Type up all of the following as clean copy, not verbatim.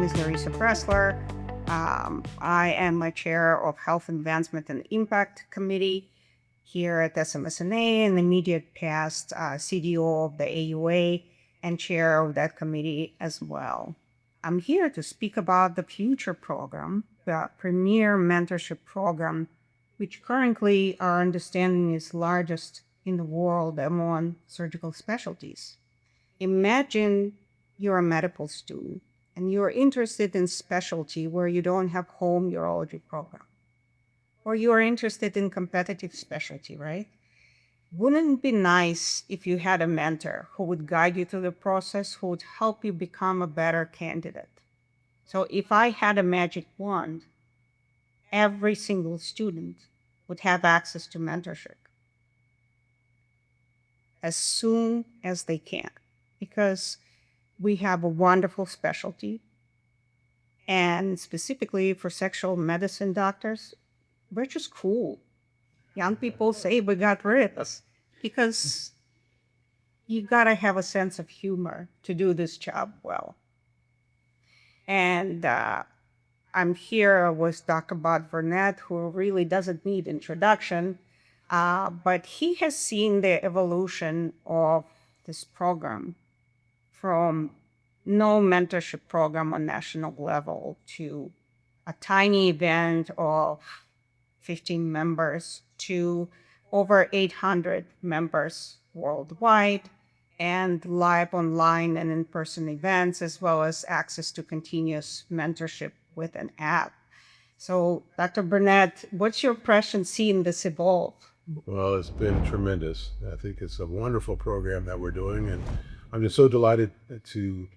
is Larissa Bresler. I am a chair of Health Advancement and Impact Committee here at SMSNA, and immediate past CDO of the AUA and chair of that committee as well. I'm here to speak about the Future program, the premier mentorship program, which currently our understanding is largest in the world among surgical specialties. Imagine you're a medical student and you're interested in specialty where you don't have home urology program, or you're interested in competitive specialty, right? Wouldn't it be nice if you had a mentor who would guide you through the process, who would help you become a better candidate? So if I had a magic wand, every single student would have access to mentorship as soon as they can, because we have a wonderful specialty. And specifically for sexual medicine doctors, we're just cool. Young people say we got rid of us because you gotta have a sense of humor to do this job well. And I'm here with Dr. Burnett, who really doesn't need introduction, but he has seen the evolution of this program from no mentorship program on national level to a tiny event of 15 members to over 800 members worldwide, and live online and in-person events, as well as access to continuous mentorship with an app. So Dr. Burnett, what's your impression seeing this evolve? Well, it's been tremendous. I think it's a wonderful program that we're doing, and I'm just so delighted to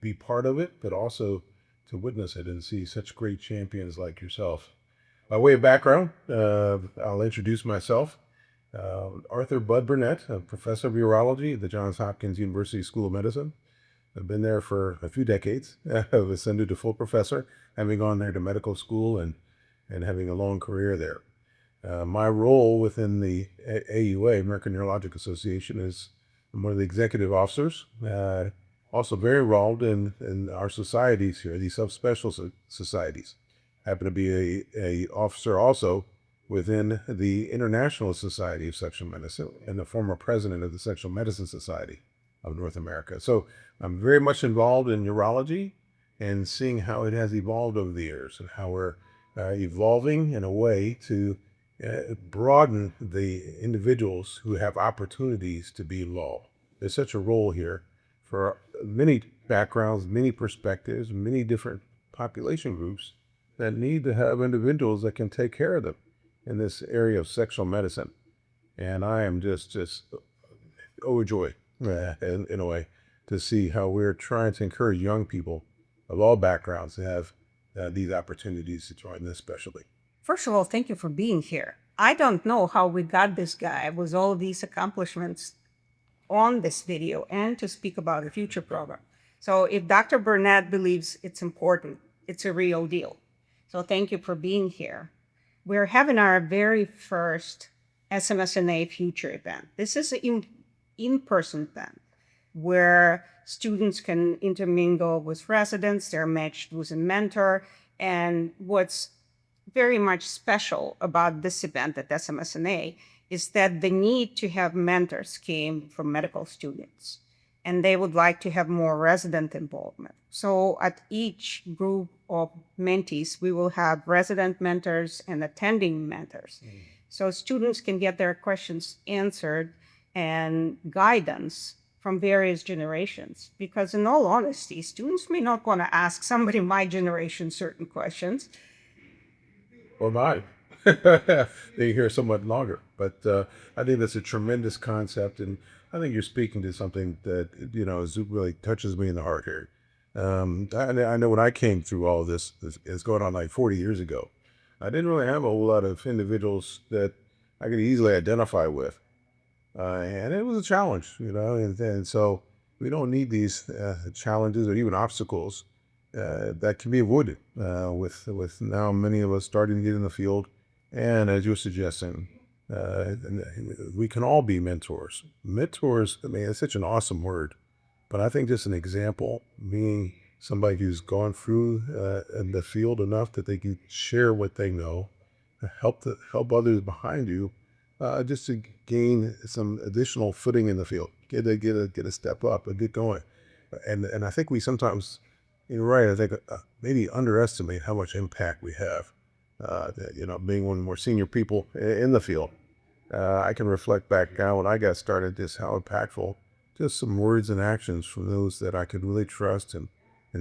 be part of it, but also to witness it and see such great champions like yourself. By way of background, I'll introduce myself. Arthur Bud Burnett, a professor of urology at the Johns Hopkins University School of Medicine. I've been there for a few decades. I've ascended to full professor, having gone there to medical school and having a long career there. My role within the AUA, American Urologic Association, is I'm one of the executive officers. Also very involved in our societies here, these subspecial societies. Happen to be a officer also within the International Society of Sexual Medicine and the former president of the Sexual Medicine Society of North America. So I'm very much involved in urology and seeing how it has evolved over the years and how we're evolving in a way to broaden the individuals who have opportunities to be law. There's such a role here for many backgrounds, many perspectives, many different population groups that need to have individuals that can take care of them in this area of sexual medicine. And I am just overjoyed in a way to see how we're trying to encourage young people of all backgrounds to have these opportunities to join this specialty. First of all, thank you for being here. I don't know how we got this guy with all these accomplishments on this video and to speak about the Future program. So if Dr. Burnett believes it's important, it's a real deal. So thank you for being here. We're having our very first SMSNA Future event. This is an in-person event where students can intermingle with residents, they're matched with a mentor, and what's very much special about this event at SMSNA is that the need to have mentors came from medical students, and they would like to have more resident involvement. So at each group of mentees, we will have resident mentors and attending mentors. So students can get their questions answered and guidance from various generations. Because in all honesty, students may not want to ask somebody my generation certain questions. Or mine. They hear somewhat longer, but I think that's a tremendous concept, and I think you're speaking to something that really touches me in the heart here. I know when I came through all of this, it's going on like 40 years ago. I didn't really have a whole lot of individuals that I could easily identify with, and it was a challenge, and so we don't need these challenges or even obstacles that can be avoided with now many of us starting to get in the field. And as you're suggesting, we can all be mentors. Mentors, I mean, it's such an awesome word, but I think just an example, being somebody who's gone through in the field enough that they can share what they know, help others behind you, just to gain some additional footing in the field, get a step up and get going. And I think we sometimes, you're right, I think maybe underestimate how much impact we have. Being one of the more senior people in the field, I can reflect back now when I got started, just how impactful just some words and actions from those that I could really trust and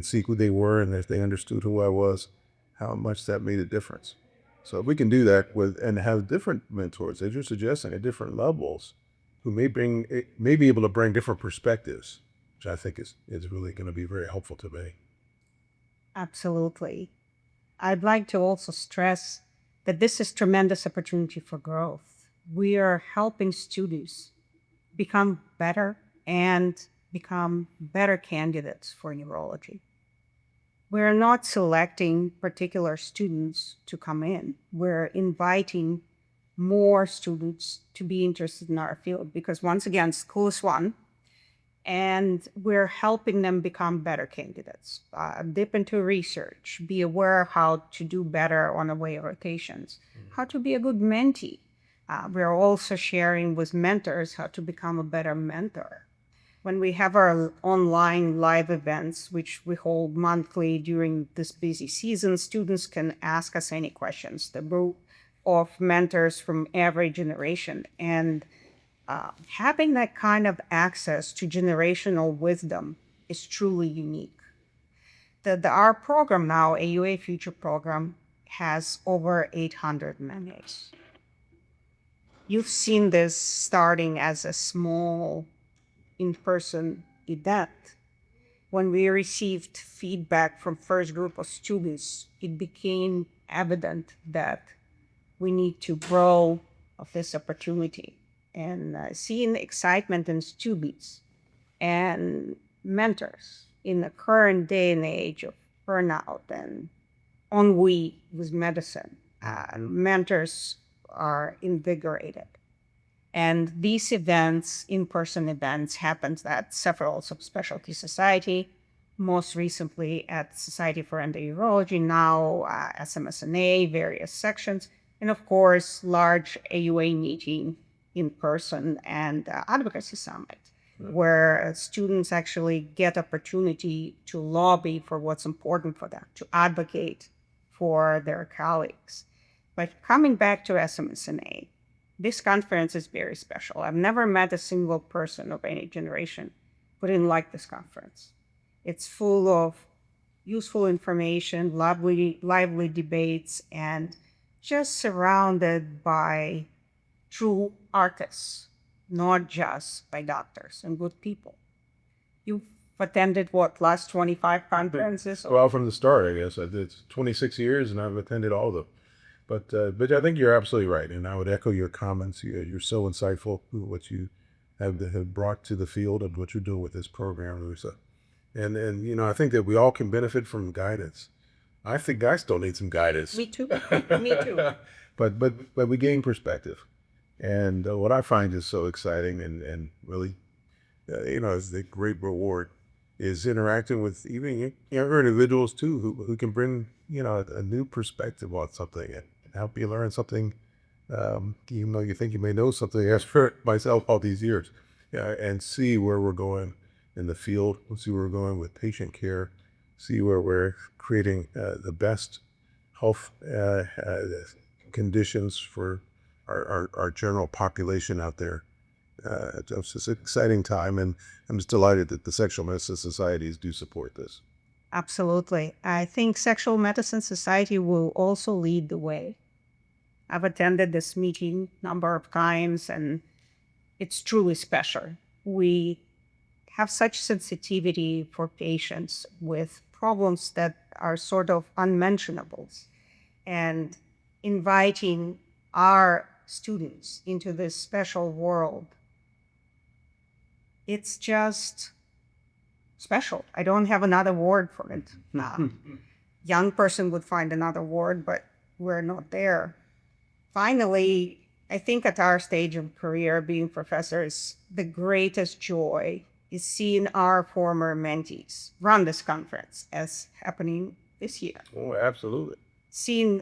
see who they were, and if they understood who I was, how much that made a difference. So if we can do that with and have different mentors, as you're suggesting, at different levels, who may be able to bring different perspectives, which I think is really going to be very helpful to me. Absolutely. I'd like to also stress that this is tremendous opportunity for growth. We are helping students become better and become better candidates for neurology. We're not selecting particular students to come in. We're inviting more students to be interested in our field because, once again, school is one, and we're helping them become better candidates, dip into research, be aware how to do better on away rotations, how to be a good mentee. We're also sharing with mentors how to become a better mentor. When we have our online live events, which we hold monthly during this busy season, students can ask us any questions. The group of mentors from every generation. And having that kind of access to generational wisdom is truly unique. Our program now, AUA Future Program, has over 800 members. You've seen this starting as a small in-person event. When we received feedback from first group of students, it became evident that we need to grow of this opportunity. And seeing the excitement in students and mentors in the current day and age of burnout and ennui with medicine, mentors are invigorated. And these events, in-person events, happened at several subspecialty society, most recently at Society for Endourology, now SMSNA, various sections, and of course, large AUA meeting in person and advocacy summit, where students actually get opportunity to lobby for what's important for them, to advocate for their colleagues. But coming back to SMSNA, this conference is very special. I've never met a single person of any generation who didn't like this conference. It's full of useful information, lively debates, and just surrounded by true artists, not just by doctors and good people. You've attended last 25 conferences? Well, from the start, I guess. I did 26 years, and I've attended all of them. But I think you're absolutely right, and I would echo your comments. You're so insightful with what you have brought to the field and what you're doing with this program, Larissa. And I think that we all can benefit from guidance. I think I still need some guidance. Me too. Me too. But we gain perspective, and what I find is so exciting and really, is the great reward is interacting with even younger individuals too who can bring a new perspective on something and help you learn something, even though you think you may know something. As for myself all these years, and see where we're going in the field, see where we're going with patient care, see where we're creating the best health conditions for our general population out there. It's just an exciting time, and I'm just delighted that the Sexual Medicine Societies do support this. Absolutely. I think Sexual Medicine Society will also lead the way. I've attended this meeting a number of times, and it's truly special. We have such sensitivity for patients with problems that are sort of unmentionables, and inviting our students into this special world, it's just special. I don't have another word for it. Young person would find another word, but we're not there. Finally, I think at our stage of career, being professors, the greatest joy is seeing our former mentees run this conference as happening this year. Oh, absolutely.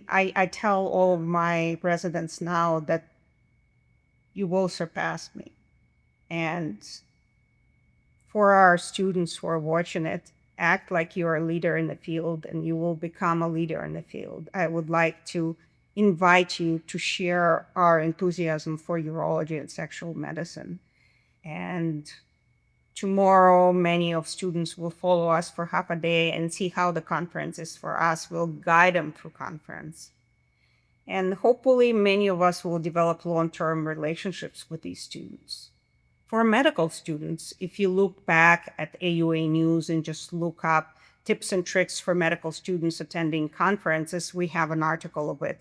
I tell all of my residents now that you will surpass me. And for our students who are watching it, act like you're a leader in the field and you will become a leader in the field. I would like to invite you to share our enthusiasm for urology and sexual medicine. And tomorrow, many of students will follow us for half a day and see how the conference is for us. We'll guide them through conference. And hopefully many of us will develop long-term relationships with these students. For medical students, if you look back at AUA News and just look up tips and tricks for medical students attending conferences, we have an article of it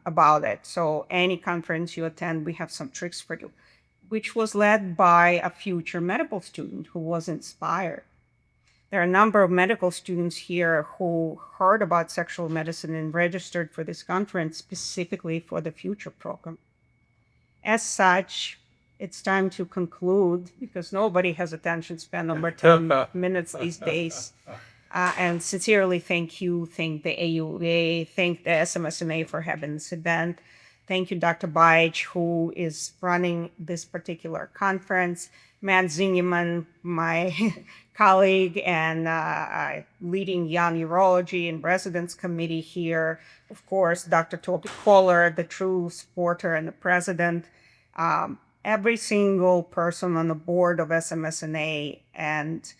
about it. So any conference you attend, we have some tricks for you, which was led by a future medical student who was inspired. There are a number of medical students here who heard about sexual medicine and registered for this conference specifically for the future program. As such, it's time to conclude because nobody has attention span over 10 minutes these days. And sincerely thank you, thank the AUA, thank the SMSNA for having this event. Thank you, Dr. Baich, who is running this particular conference. Matt Zingeman, my colleague and leading young urology and residents committee here. Of course, Dr. Toby Kohler, the true supporter and the president. Every single person on the board of SMSNA, and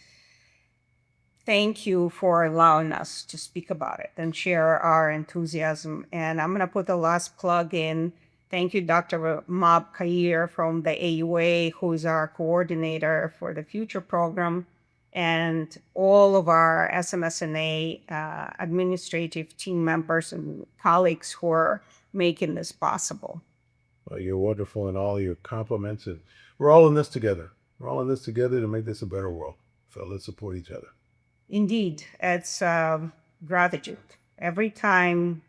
thank you for allowing us to speak about it and share our enthusiasm. And I'm going to put the last plug in. Thank you, Dr. Mab Kair from the AUA, who is our coordinator for the future program, and all of our SMSNA administrative team members and colleagues who are making this possible. Well, you're wonderful in all your compliments, and we're all in this together. We're all in this together to make this a better world. So let's support each other. Indeed, it's gratitude. Every time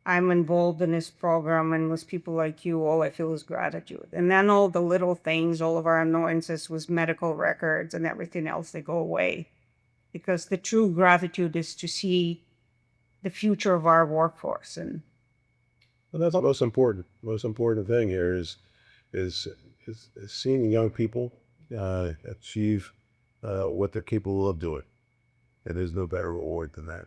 I'm involved in this program and with people like you, all I feel is gratitude. And then all the little things, all of our annoyances with medical records and everything else, they go away. Because the true gratitude is to see the future of our workforce. And well, that's the most important. Most important thing here is seeing young people achieve what they're capable of doing. And there's no better reward than that.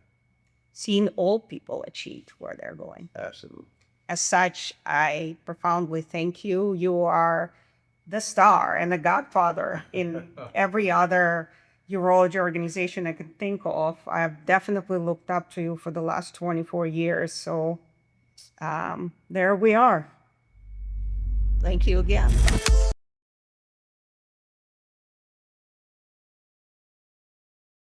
Seeing all people achieve where they're going. Absolutely. As such, I profoundly thank you. You are the star and the godfather in every other urology organization I could think of. I've definitely looked up to you for the last 24 years. So there we are. Thank you again.